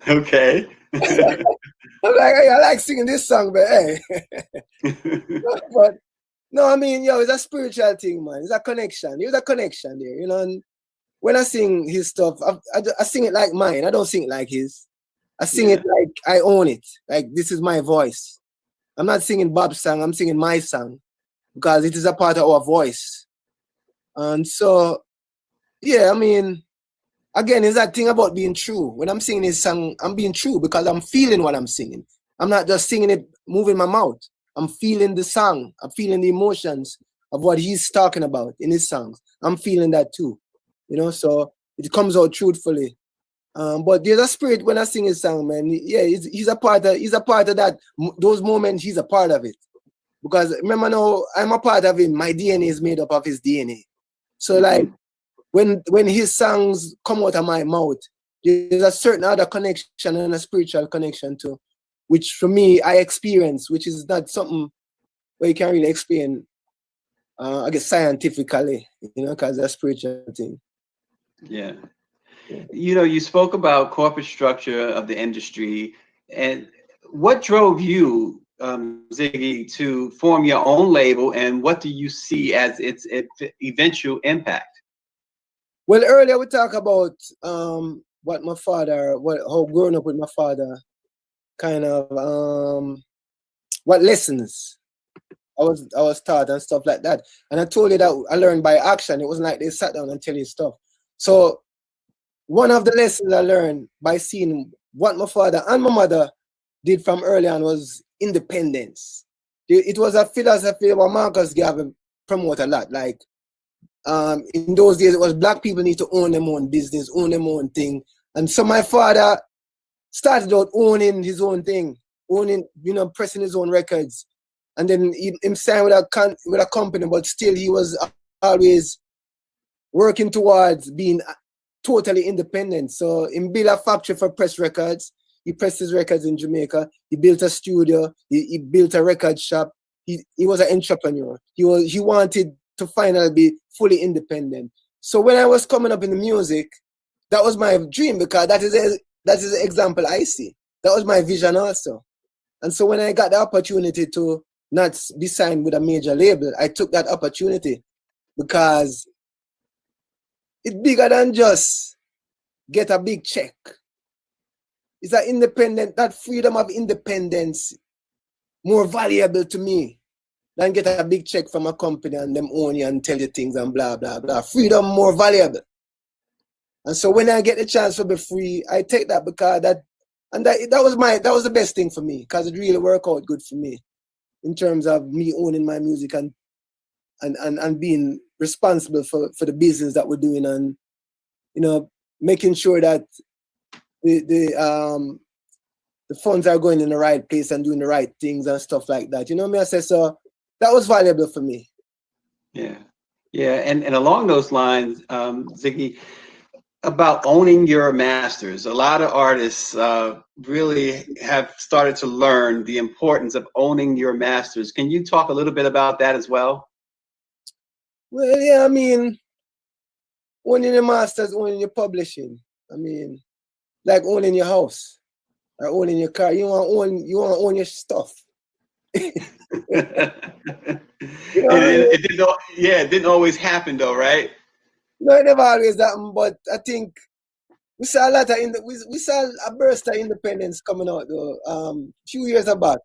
Okay. I like singing this song, but hey. But no, I mean, yo, it's a spiritual thing, man. It's a connection. There's a connection there, you know. And when I sing his stuff, I sing it like mine. I don't sing it like his. I sing it like I own it. Like this is my voice. I'm not singing Bob's song. I'm singing my song because it is a part of our voice. And so, yeah, I mean, again, it's that thing about being true. When I'm singing his song, I'm being true because I'm feeling what I'm singing. I'm not just singing it, moving my mouth. I'm feeling the song. I'm feeling the emotions of what he's talking about in his songs. I'm feeling that too, you know. So it comes out truthfully. But there's a spirit when I sing his song, man. Yeah, he's a part of that. Those moments, he's a part of it. Because remember now, I'm a part of him. My DNA is made up of his DNA. So like when his songs come out of my mouth, there's a certain other connection and a spiritual connection too, which for me I experience, which is not something where you can really explain, I guess scientifically, you know, because that's a spiritual thing. Yeah. You know, you spoke about corporate structure of the industry, and what drove you, Ziggy, to form your own label, and what do you see as its eventual impact? Well, earlier we talked about how growing up with my father, kind of what lessons I was taught and stuff like that. And I told you that I learned by action. It wasn't like they sat down and tell you stuff. So one of the lessons I learned by seeing what my father and my mother did from early on was independence. It was a philosophy what Marcus Garvey promote a lot. Like in those days, it was black people need to own their own business, own their own thing. And so my father started out owning his own thing, pressing his own records. And then he signed with a company, but still he was always working towards being totally independent. So he built a factory for press records. He pressed his records in Jamaica. He built a studio. He built a record shop. He was an entrepreneur. He wanted to finally be fully independent. So when I was coming up in the music, that was my dream because that is the example I see. That was my vision also. And so when I got the opportunity to not be signed with a major label, I took that opportunity because it's bigger than just get a big check. It's an independent, that freedom of independence more valuable to me than get a big check from a company and them own you and tell you things and blah, blah, blah. Freedom more valuable. And so when I get the chance to be free, I take that because that was the best thing for me because it really worked out good for me in terms of me owning my music and being responsible for the business that we're doing and, you know, making sure that the funds are going in the right place and doing the right things and stuff like that. You know what I say? So that was valuable for me. Yeah. Yeah. And along those lines, Ziggy, about owning your masters. A lot of artists really have started to learn the importance of owning your masters. Can you talk a little bit about that as well? Well, yeah, I mean, owning your masters, owning your publishing. I mean, like owning your house or owning your car. You want to own your stuff. You know what I mean? It didn't always happen though, right? No, it never always happened, but I think we saw a lot of we saw a burst of independence coming out though. Few years back,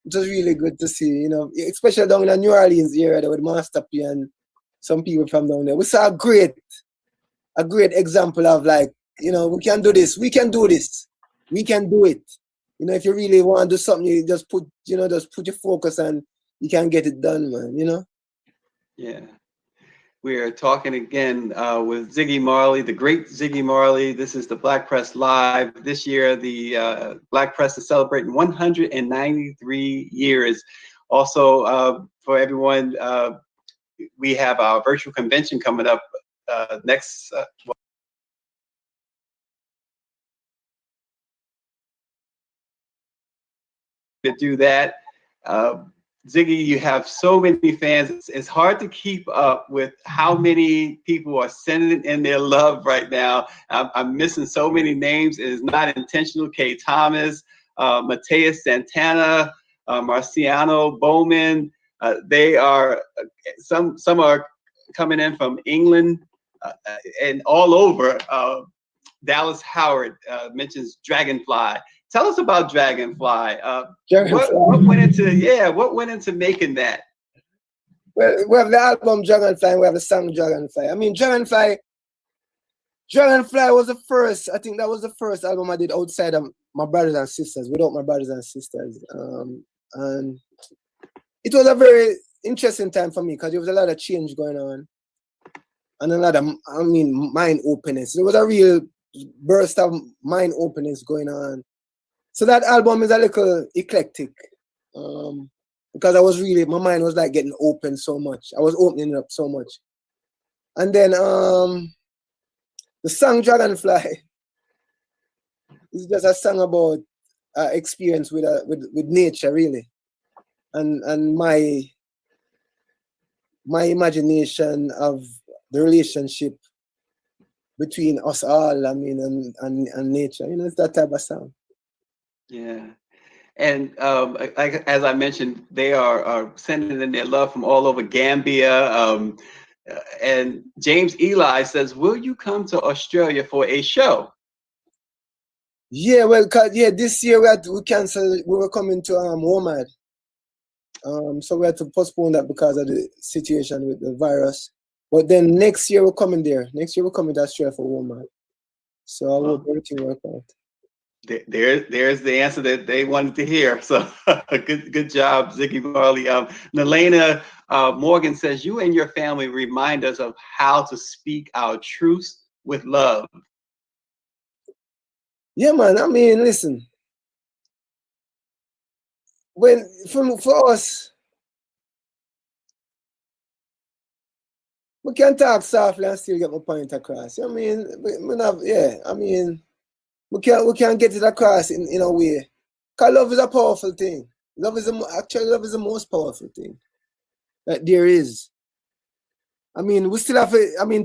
which was really good to see. You know, especially down in the New Orleans area there with Master P and some people from down there. We saw a great example of, like, you know, we can do this, we can do this, we can do it. You know, if you really want to do something, you just put your focus and you can get it done, man. You know. Yeah. We are talking again with Ziggy Marley, the great Ziggy Marley. This is the Black Press Live. This year, the Black Press is celebrating 193 years. Also, for everyone, we have our virtual convention coming up next. To do that. Ziggy, you have so many fans. It's hard to keep up with how many people are sending in their love right now. I'm missing so many names. It is not intentional. Kay Thomas, Mateus Santana, Marciano Bowman. They are some are coming in from England and all over. Dallas Howard mentions Dragonfly. Tell us about Dragonfly. What went into making that? Well, we have the album Dragonfly and we have the song Dragonfly. I mean, Dragonfly was the first, I think that was the first album I did outside of my brothers and sisters, without my brothers and sisters. And it was a very interesting time for me because there was a lot of change going on and a lot of, mind openness. There was a real burst of mind openness going on. So that album is a little eclectic because my mind was like getting open so much. I was opening up so much. And then the song Dragonfly is just a song about experience with nature, really. And my imagination of the relationship between us all, and nature. You know, it's that type of song. Yeah. And as I mentioned, they are sending in their love from all over Gambia. And James Eli says, will you come to Australia for a show? Yeah, well, this year we canceled. We were coming to WOMAD. So we had to postpone that because of the situation with the virus. But then next year we're coming there. Next year we're coming to Australia for WOMAD. So I hope everything works out. There's the answer that they wanted to hear. So good job, Ziggy Marley. Nalena Morgan says, you and your family remind us of how to speak our truths with love. Yeah, man. I mean, listen. For us, we can talk softly and still get my point across. I mean, we can get it across in a way. Because love is a powerful thing. Love is the most powerful thing that there is. I mean, we still have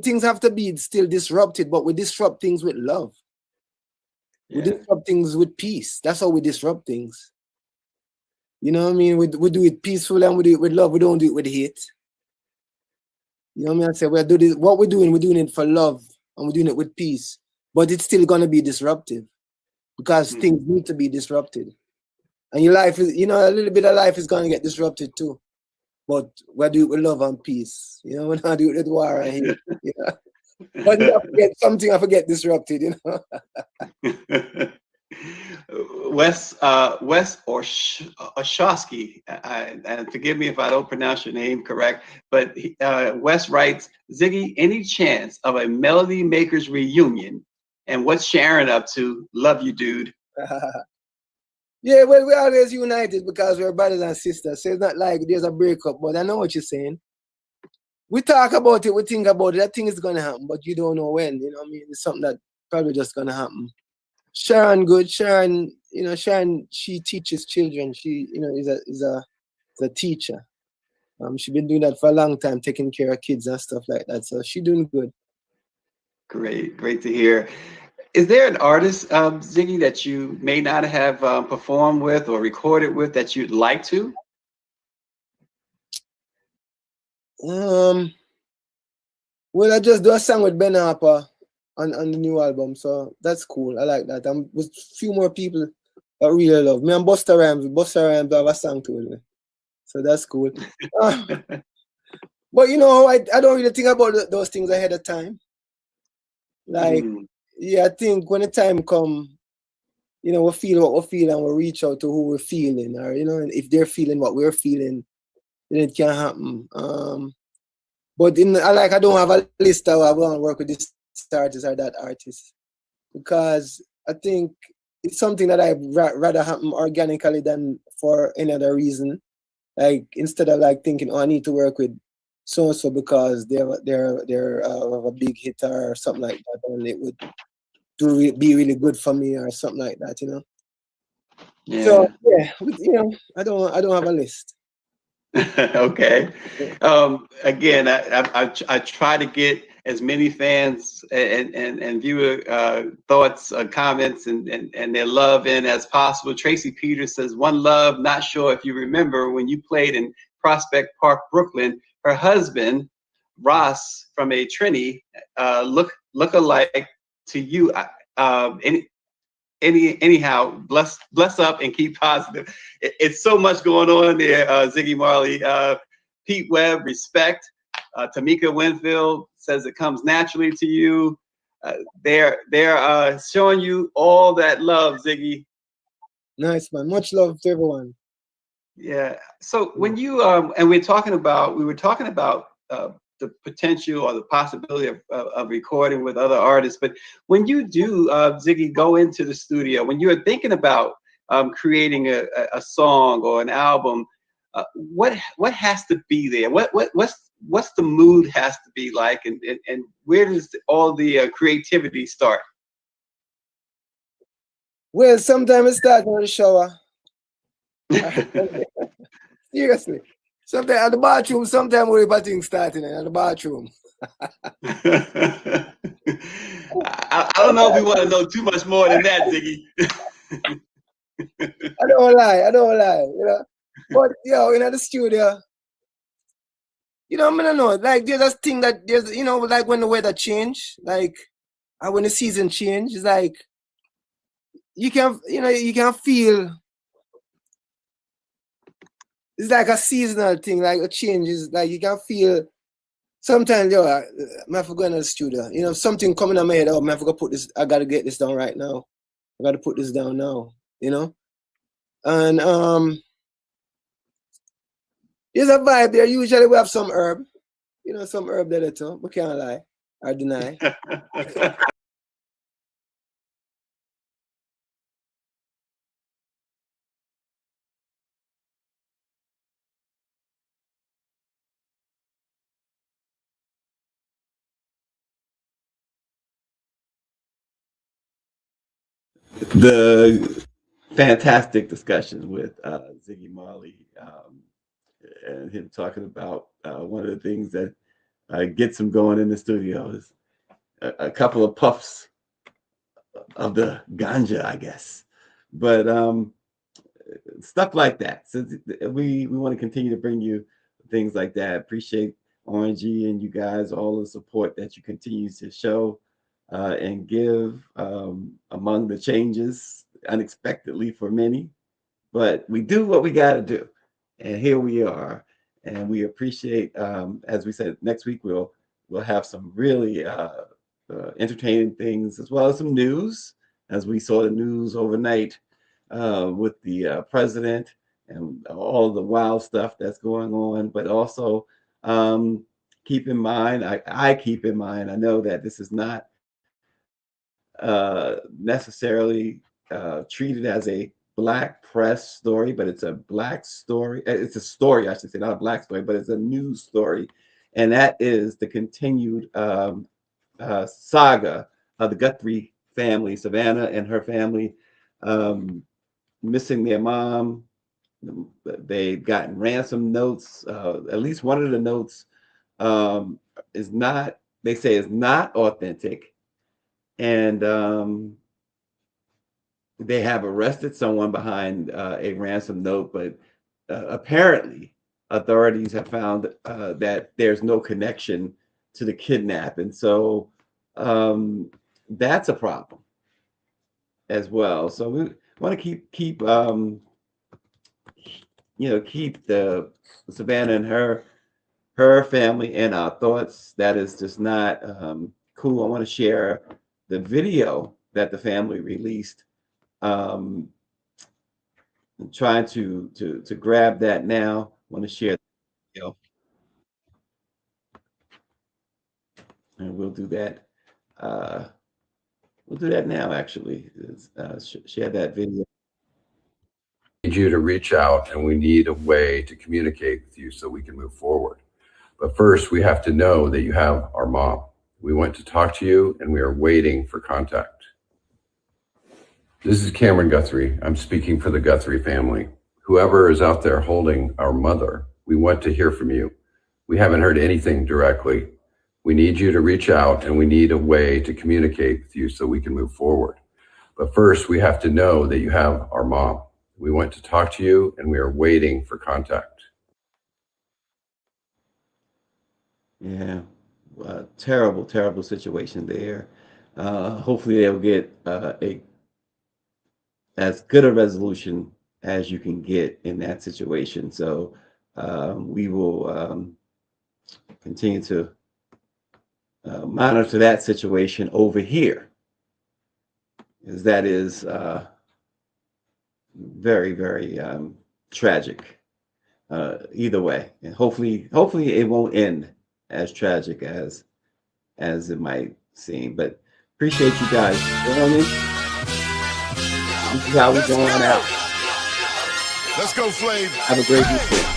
things have to be still disrupted, but we disrupt things with love. Yeah. We disrupt things with peace. That's how we disrupt things. You know what I mean? We do it peacefully and we do it with love. We don't do it with hate. You know what I mean? I say what we're doing it for love and we're doing it with peace. But it's still gonna be disruptive because things need to be disrupted. And your life is, a little bit of life is gonna get disrupted too. But we do it with love and peace. You know, we're not do it with war and hate. You know? But I forget disrupted, you know. Wes Oshowski, and forgive me if I don't pronounce your name correct, but Wes writes, Ziggy, any chance of a Melody Makers reunion? And what's Sharon up to? Love you, dude. Yeah, well, we're always united because we're brothers and sisters. So it's not like there's a breakup, but I know what you're saying. we talk about it, we think about it. That thing is gonna happen, but you don't know when. You know what I mean? It's something that probably just gonna happen. Sharon, good. Sharon, Sharon, she teaches children. She, is a teacher. She been doing that for a long time, taking care of kids and stuff like that. So she doing good. Great to hear. Is there an artist, Ziggy, that you may not have performed with or recorded with that you'd like to? Well, I just do a song with Ben Harper on the new album, so that's cool. I like that. I'm with a few more people that really love me. And Busta Rhymes. Busta Rhymes have a song to me, so that's cool. But I don't really think about those things ahead of time. Like, yeah, I think when the time come, we feel what we feel and we reach out to who we're feeling, or and if they're feeling what we're feeling, then it can happen. But I don't have a list that I want to work with this artist or that artist, because I think it's something that I'd rather happen organically than for any other reason. Like, instead of like thinking, oh, I need to work with so and so because they're a big hitter or something like that, and it would be really good for me or something like that, Yeah. So yeah, I don't have a list. Okay. Again, I try to get as many fans and viewer thoughts, comments, and their love in as possible. Tracy Peters says, "One love. Not sure if you remember when you played in Prospect Park, Brooklyn. Her husband, Ross from a Trini, look alike to you. Anyhow, bless up and keep positive." It's so much going on there, Ziggy Marley. Pete Webb, respect. Tamika Winfield says it comes naturally to you. They're showing you all that love, Ziggy. Nice, man. Much love to everyone. Yeah. So when you and we were talking about the potential or the possibility of recording with other artists, but when you do, Ziggy, go into the studio, when you're thinking about creating a song or an album, what has to be there? What's the mood has to be like, and where does all the creativity start? Well, sometimes it starts in the shower. Seriously. Sometimes at the bathroom, sometimes we're about things starting at the bathroom. I don't know if we want to know too much more than that, Ziggy. I don't lie. But in the studio, I don't know. Like, there's this thing that there's, like when the weather change, like, and when the season change, it's like you can feel. It's like a seasonal thing, like a change is like you can feel. Sometimes, I have to go in the studio. Something coming on my head. Oh, I have to put this. I gotta get this down right now. I gotta put this down now. And there's a vibe there. Usually we have some herb. Some herb there too. We can't lie or deny. The fantastic discussions with Ziggy Marley, and him talking about one of the things that gets him going in the studio is a couple of puffs of the ganja, I guess. But stuff like that. So we want to continue to bring you things like that. Appreciate Orangey and you guys, all the support that you continue to show and give among the changes unexpectedly for many. But we do what we got to do. And here we are. And we appreciate, as we said, next week we'll have some really entertaining things as well as some news, as we saw the news overnight with the president and all the wild stuff that's going on. But also keep in mind, I keep in mind, I know that this is not necessarily treated as a black press story, but it's a black story. It's a story, I should say, not a black story, but it's a news story. and that is the continued saga of the Guthrie family, Savannah and her family, missing their mom. They've gotten ransom notes. At least one of the notes is not, they say, is not authentic. And they have arrested someone behind a ransom note, but apparently authorities have found that there's no connection to the kidnap. And so that's a problem as well. So we want to keep the Savannah and her family in our thoughts. That is just not cool. I want to share the video that the family released. I'm trying to grab that now. I want to share the video. And we'll do that. We'll do that now, actually. Share that video. We need you to reach out, and we need a way to communicate with you so we can move forward. But first, we have to know that you have our mom. We want to talk to you, and we are waiting for contact. This is Cameron Guthrie. I'm speaking for the Guthrie family. Whoever is out there holding our mother, we want to hear from you. We haven't heard anything directly. We need you to reach out, and we need a way to communicate with you so we can move forward. But first, we have to know that you have our mom. We want to talk to you, and we are waiting for contact. Yeah, terrible, terrible situation there. Hopefully they'll get as good a resolution as you can get in that situation. So we will continue to monitor that situation over here, because that is very, very tragic either way. And hopefully it won't end as tragic as it might seem. But appreciate you guys joining. This is how we're going out. Let's go, Flav. Have a great weekend.